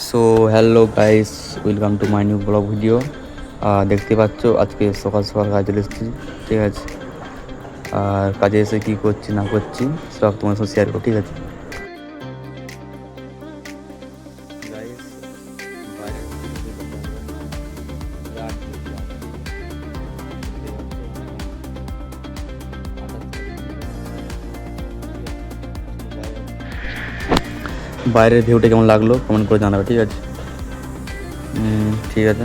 So hello guys, welcome to my new blog video. দেখতে পাচ্ছ আজকে সকাল সকাল কাজে চলে এসেছি, ঠিক আছে। আর কাজে এসে কী করছি না করছি সব তোমার সাথে শেয়ার করো, ঠিক আছে। বাইরের ভিউটা কেমন লাগলো কমেন্ট করে জানাবে, ঠিক আছে। ঠিক আছে।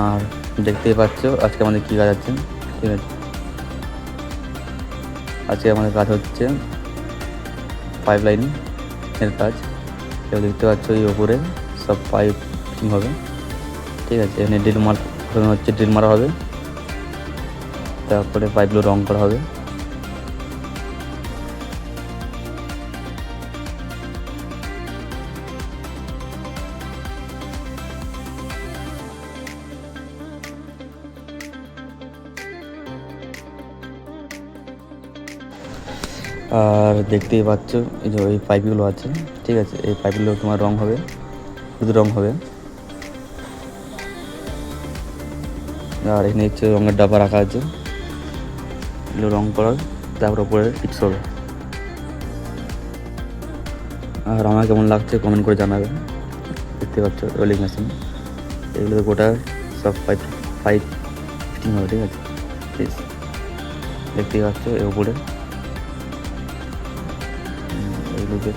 আর দেখতেই পাচ্ছ আজকে আমাদের কী কাজ আছে, ঠিক আছে। আজকে আমাদের কাজ হচ্ছে পাইপ লাইনের কাজ। এবার দেখতে পাচ্ছ এই ওপরে সব পাইপ ফিটিং হবে, ঠিক আছে। এখানে প্রথমে হচ্ছে ড্রিল মারা হবে, তারপরে পাইপগুলো রং করা হবে। আর দেখতেই পাচ্ছ এই যে ওই পাইপগুলো আছে, ঠিক আছে। এই পাইপগুলো তোমার রং হবে, শুধু রং হবে। আর এখানে হচ্ছে রঙের ডাব্বা রাখা আছে, এগুলো রং করার, তারপর ওপরে ফিক্স হবে। আর আমার কেমন লাগছে কমেন্ট করে জানাবে। দেখতে পাচ্ছ রোলিং মেশিন, এগুলো গোটা সব পাইপ পাইপ ফিটিং হবে, ঠিক আছে। দেখতেই পাচ্ছ এর উপরে এগুলোকে